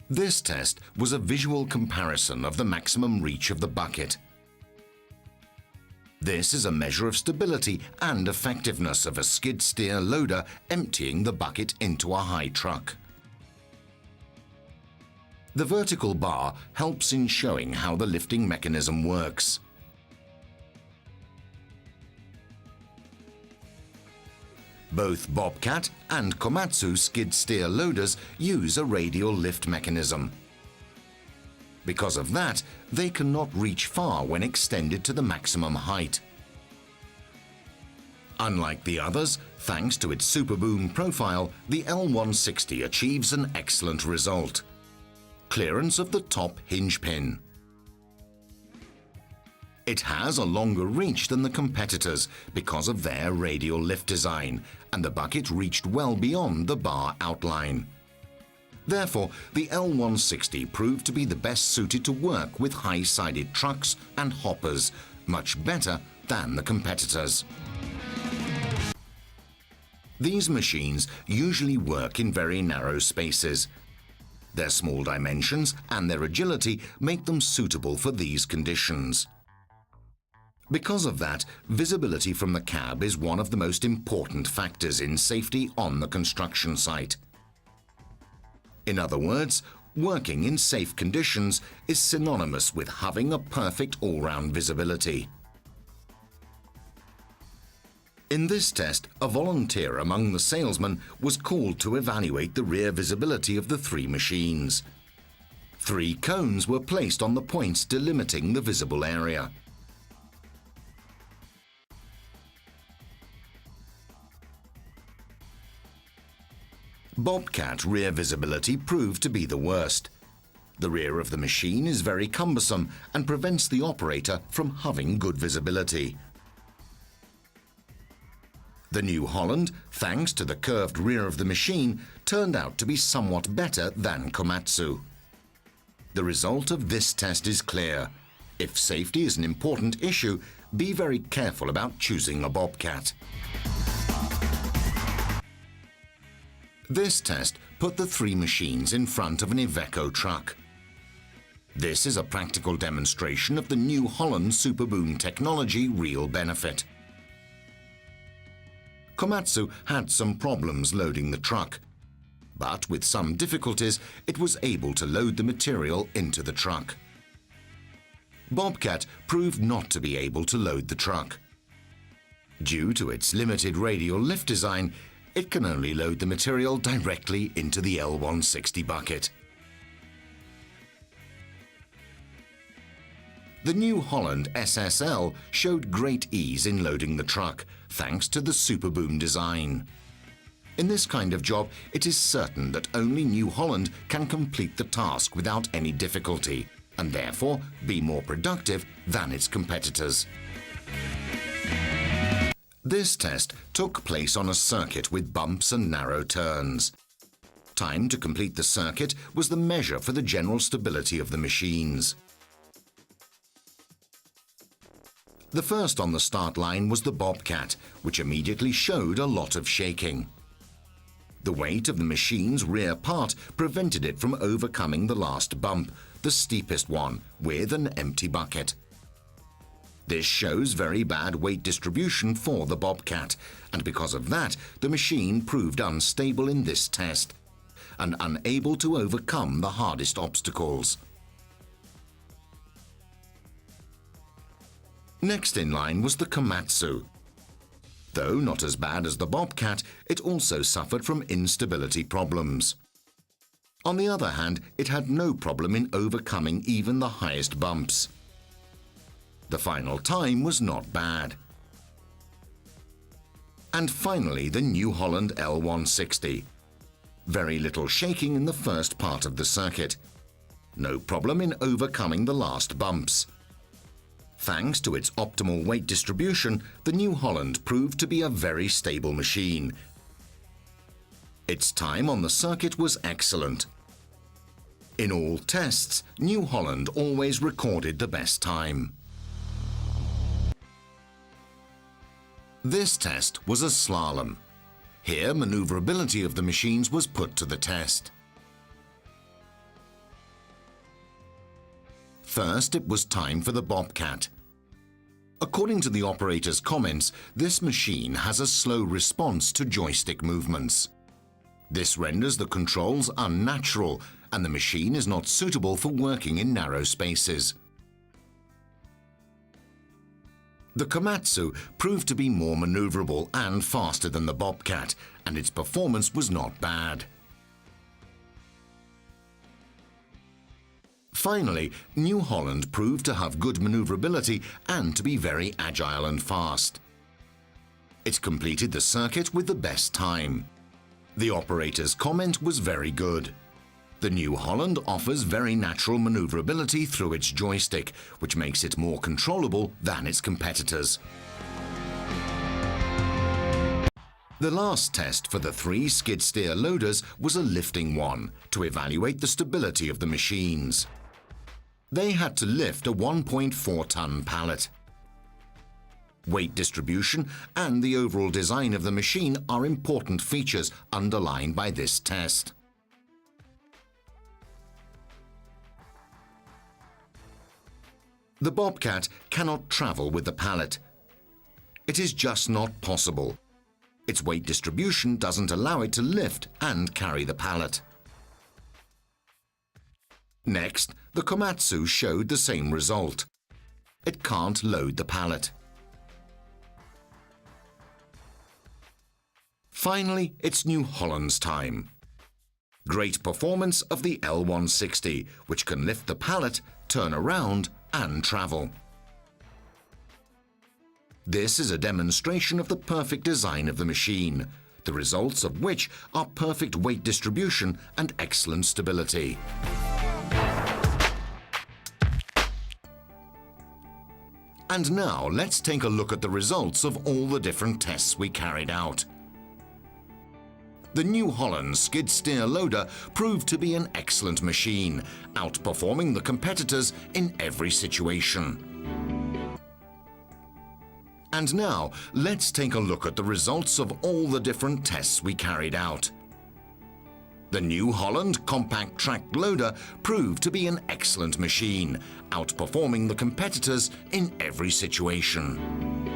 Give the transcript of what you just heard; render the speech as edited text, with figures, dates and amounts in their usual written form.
This test was a visual comparison of the maximum reach of the bucket. This is a measure of stability and effectiveness of a skid steer loader emptying the bucket into a high truck. The vertical bar helps in showing how the lifting mechanism works. Both Bobcat and Komatsu skid steer loaders use a radial lift mechanism. Because of that, they cannot reach far when extended to the maximum height. Unlike the others, thanks to its super boom profile, the L160 achieves an excellent result. Clearance of the top hinge pin. It has a longer reach than the competitors because of their radial lift design, and the bucket reached well beyond the bar outline. Therefore, the L160 proved to be the best suited to work with high-sided trucks and hoppers, much better than the competitors. These machines usually work in very narrow spaces. Their small dimensions and their agility make them suitable for these conditions. Because of that, visibility from the cab is one of the most important factors in safety on the construction site. In other words, working in safe conditions is synonymous with having a perfect all-round visibility. In this test, a volunteer among the salesmen was called to evaluate the rear visibility of the three machines. 3 cones were placed on the points delimiting the visible area. Bobcat rear visibility proved to be the worst. The rear of the machine is very cumbersome and prevents the operator from having good visibility. The New Holland, thanks to the curved rear of the machine, turned out to be somewhat better than Komatsu. The result of this test is clear. If safety is an important issue, be very careful about choosing a Bobcat. This test put the 3 machines in front of an Iveco truck. This is a practical demonstration of the New Holland Superboom technology real benefit. Komatsu had some problems loading the truck, but with some difficulties it was able to load the material into the truck. Bobcat proved not to be able to load the truck. Due to its limited radial lift design, it can only load the material directly into the L160 bucket. The New Holland SSL showed great ease in loading the truck, thanks to the Superboom design. In this kind of job, it is certain that only New Holland can complete the task without any difficulty, and therefore be more productive than its competitors. This test took place on a circuit with bumps and narrow turns. Time to complete the circuit was the measure for the general stability of the machines. The first on the start line was the Bobcat, which immediately showed a lot of shaking. The weight of the machine's rear part prevented it from overcoming the last bump, the steepest one, with an empty bucket. This shows very bad weight distribution for the Bobcat, and because of that, the machine proved unstable in this test and unable to overcome the hardest obstacles. Next in line was the Komatsu. Though not as bad as the Bobcat, it also suffered from instability problems. On the other hand, it had no problem in overcoming even the highest bumps. The final time was not bad. And finally, the New Holland L160. Very little shaking in the first part of the circuit. No problem in overcoming the last bumps. Thanks to its optimal weight distribution, the New Holland proved to be a very stable machine. Its time on the circuit was excellent. In all tests, New Holland always recorded the best time. This test was a slalom. Here, maneuverability of the machines was put to the test. First, it was time for the Bobcat. According to the operator's comments, this machine has a slow response to joystick movements. This renders the controls unnatural, and the machine is not suitable for working in narrow spaces. The Komatsu proved to be more maneuverable and faster than the Bobcat, and its performance was not bad. Finally, New Holland proved to have good maneuverability and to be very agile and fast. It completed the circuit with the best time. The operator's comment was very good. The New Holland offers very natural maneuverability through its joystick, which makes it more controllable than its competitors. The last test for the 3 skid steer loaders was a lifting one to evaluate the stability of the machines. They had to lift a 1.4-ton pallet. Weight distribution and the overall design of the machine are important features underlined by this test. The Bobcat cannot travel with the pallet. It is just not possible. Its weight distribution doesn't allow it to lift and carry the pallet. Next, the Komatsu showed the same result. It can't load the pallet. Finally, it's New Holland's time. Great performance of the L160, which can lift the pallet, turn around and travel. This is a demonstration of the perfect design of the machine, the results of which are perfect weight distribution and excellent stability. And now let's take a look at the results of all the different tests we carried out. The New Holland Skid Steer Loader proved to be an excellent machine, outperforming the competitors in every situation. And now, let's take a look at the results of all the different tests we carried out. The New Holland Compact Track Loader proved to be an excellent machine, outperforming the competitors in every situation.